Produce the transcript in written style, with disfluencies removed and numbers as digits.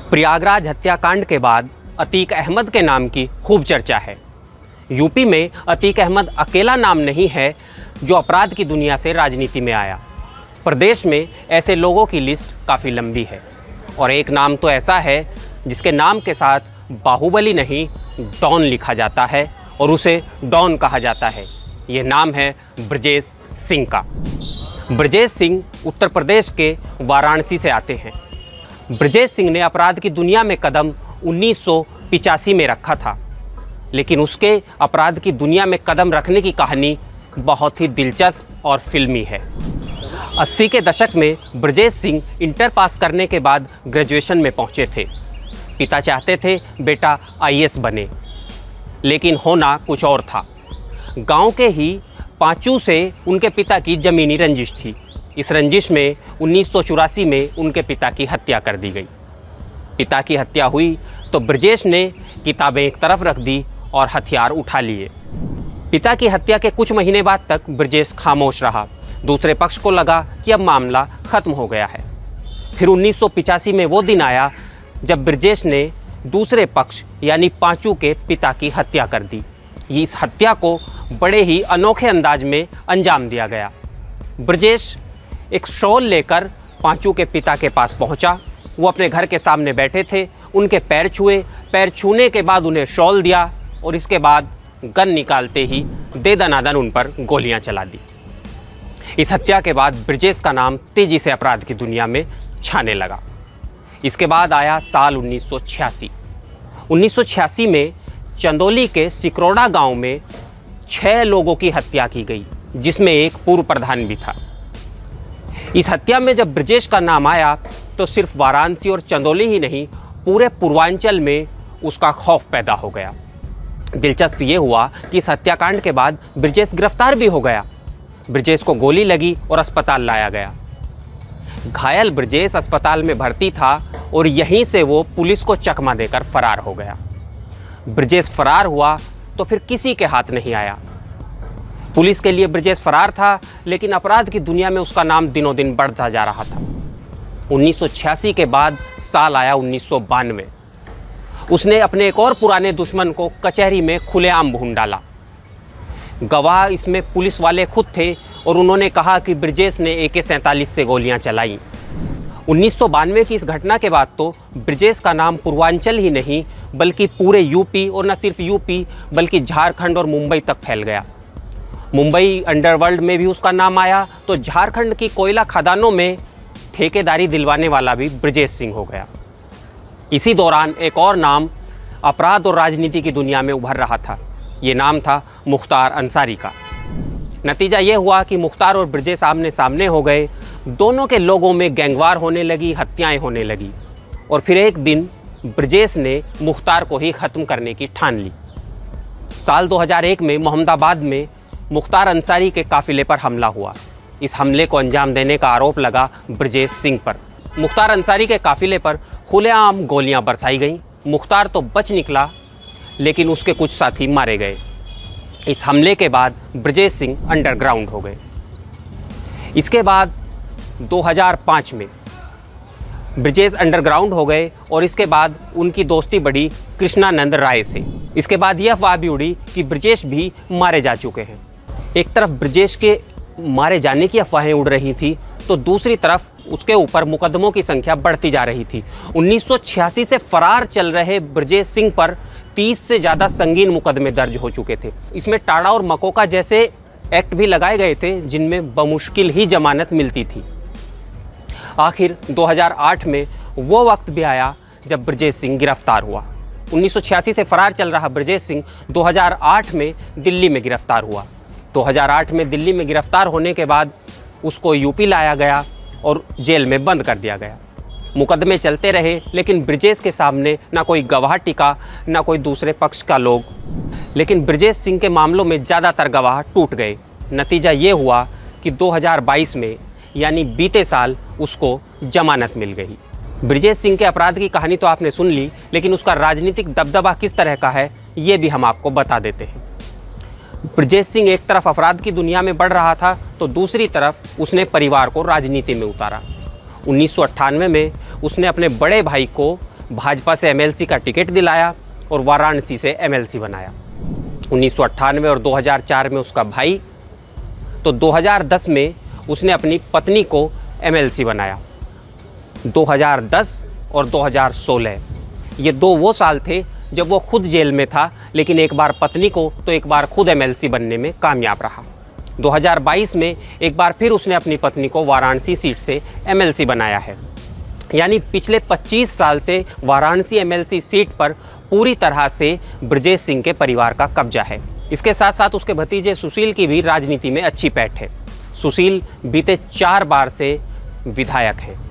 प्रयागराज हत्याकांड के बाद अतीक अहमद के नाम की खूब चर्चा है। यूपी में अतीक अहमद अकेला नाम नहीं है जो अपराध की दुनिया से राजनीति में आया। प्रदेश में ऐसे लोगों की लिस्ट काफ़ी लंबी है और एक नाम तो ऐसा है जिसके नाम के साथ बाहुबली नहीं डॉन लिखा जाता है और उसे डॉन कहा जाता है। ये नाम है ब्रजेश सिंह का। ब्रजेश सिंह उत्तर प्रदेश के वाराणसी से आते हैं। ब्रजेश सिंह ने अपराध की दुनिया में कदम 1985 में रखा था, लेकिन उसके अपराध की दुनिया में कदम रखने की कहानी बहुत ही दिलचस्प और फिल्मी है। 80 के दशक में ब्रजेश सिंह इंटर पास करने के बाद ग्रेजुएशन में पहुंचे थे। पिता चाहते थे बेटा आईएएस बने, लेकिन होना कुछ और था। गांव के ही पांचू से उनके पिता की ज़मीनी रंजिश थी। इस रंजिश में 1984 में उनके पिता की हत्या कर दी गई। पिता की हत्या हुई तो ब्रजेश ने किताबें एक तरफ रख दी और हथियार उठा लिए। पिता की हत्या के कुछ महीने बाद तक ब्रजेश खामोश रहा। दूसरे पक्ष को लगा कि अब मामला ख़त्म हो गया है। फिर 1985 में वो दिन आया जब ब्रजेश ने दूसरे पक्ष यानी पांचू के पिता की हत्या कर दी। इस हत्या को बड़े ही अनोखे अंदाज में अंजाम दिया गया। ब्रजेश एक शॉल लेकर पांचू के पिता के पास पहुंचा। वो अपने घर के सामने बैठे थे, उनके पैर छुए। पैर छूने के बाद उन्हें शॉल दिया और इसके बाद गन निकालते ही दे दनादन उन पर गोलियां चला दी। इस हत्या के बाद ब्रजेश का नाम तेजी से अपराध की दुनिया में छाने लगा। इसके बाद आया साल 1986। 1986 में चंदौली के सिकरोड़ा गांव में 6 लोगों की हत्या की गई, जिसमें एक पूर्व प्रधान भी था। इस हत्या में जब ब्रजेश का नाम आया तो सिर्फ वाराणसी और चंदौली ही नहीं, पूरे पूर्वांचल में उसका खौफ पैदा हो गया। दिलचस्प ये हुआ कि इस हत्याकांड के बाद ब्रजेश गिरफ्तार भी हो गया। ब्रजेश को गोली लगी और अस्पताल लाया गया। घायल ब्रजेश अस्पताल में भर्ती था और यहीं से वो पुलिस को चकमा देकर फरार हो गया। ब्रजेश फरार हुआ तो फिर किसी के हाथ नहीं आया। पुलिस के लिए ब्रजेश फरार था, लेकिन अपराध की दुनिया में उसका नाम दिनों दिन बढ़ता जा रहा था। 1986 के बाद साल आया 1992। उसने अपने एक और पुराने दुश्मन को कचहरी में खुलेआम भून डाला। गवाह इसमें पुलिस वाले खुद थे और उन्होंने कहा कि ब्रजेश ने AK-47 से गोलियां चलाई। 1992 की इस घटना के बाद तो ब्रजेश का नाम पूर्वांचल ही नहीं बल्कि पूरे यूपी और न सिर्फ यूपी बल्कि झारखंड और मुंबई तक फैल गया। मुंबई अंडरवर्ल्ड में भी उसका नाम आया तो झारखंड की कोयला खदानों में ठेकेदारी दिलवाने वाला भी ब्रजेश सिंह हो गया। इसी दौरान एक और नाम अपराध और राजनीति की दुनिया में उभर रहा था। ये नाम था मुख्तार अंसारी का। नतीजा ये हुआ कि मुख्तार और ब्रजेश आमने सामने हो गए। दोनों के लोगों में गैंगवार होने लगी, हत्याएं होने लगी और फिर एक दिन ब्रजेश ने मुख्तार को ही ख़त्म करने की ठान ली। साल 2001 में मोहम्मदाबाद में मुख्तार अंसारी के काफ़िले पर हमला हुआ। इस हमले को अंजाम देने का आरोप लगा ब्रजेश सिंह पर। मुख्तार अंसारी के काफ़िले पर खुलेआम गोलियां बरसाई गईं। मुख्तार तो बच निकला, लेकिन उसके कुछ साथी मारे गए। इस हमले के बाद ब्रजेश सिंह अंडरग्राउंड हो गए। इसके बाद 2005 में ब्रजेश अंडरग्राउंड हो गए और इसके बाद उनकी दोस्ती बढ़ी कृष्णानंद राय से। इसके बाद यह अफवाह भी उड़ी कि ब्रजेश भी मारे जा चुके हैं। एक तरफ ब्रजेश के मारे जाने की अफवाहें उड़ रही थी तो दूसरी तरफ उसके ऊपर मुकदमों की संख्या बढ़ती जा रही थी। 1986 से फरार चल रहे ब्रजेश सिंह पर 30 से ज़्यादा संगीन मुकदमे दर्ज हो चुके थे। इसमें टाड़ा और मकोका जैसे एक्ट भी लगाए गए थे जिनमें बमुश्किल ही जमानत मिलती थी। आखिर 2008 में वो वक्त भी आया जब ब्रजेश सिंह गिरफ्तार हुआ। 1986 से फरार चल रहा ब्रजेश सिंह 2008 में दिल्ली में गिरफ्तार हुआ। 2008 में दिल्ली में गिरफ्तार होने के बाद उसको यूपी लाया गया और जेल में बंद कर दिया गया। मुकदमे चलते रहे, लेकिन ब्रजेश के सामने ना कोई गवाह टिका ना कोई दूसरे पक्ष का लोग। लेकिन ब्रजेश सिंह के मामलों में ज़्यादातर गवाह टूट गए। नतीजा ये हुआ कि 2022 में यानी बीते साल उसको जमानत मिल गई। ब्रजेश सिंह के अपराध की कहानी तो आपने सुन ली, लेकिन उसका राजनीतिक दबदबा किस तरह का है ये भी हम आपको बता देते हैं। ब्रजेश सिंह एक तरफ अपराध की दुनिया में बढ़ रहा था तो दूसरी तरफ उसने परिवार को राजनीति में उतारा। 1998 में उसने अपने बड़े भाई को भाजपा से एमएलसी का टिकट दिलाया और वाराणसी से एमएलसी बनाया। 1998 और 2004 में उसका भाई, तो 2010 में उसने अपनी पत्नी को एमएलसी बनाया। 2010 और 2016 ये वो साल थे जब वो खुद जेल में था, लेकिन एक बार पत्नी को तो एक बार खुद एमएलसी बनने में कामयाब रहा। 2022 में एक बार फिर उसने अपनी पत्नी को वाराणसी सीट से एमएलसी बनाया है। यानी पिछले 25 साल से वाराणसी एमएलसी सीट पर पूरी तरह से ब्रजेश सिंह के परिवार का कब्जा है। इसके साथ साथ उसके भतीजे सुशील की भी राजनीति में अच्छी पैठ है। सुशील बीते 4 बार से विधायक हैं।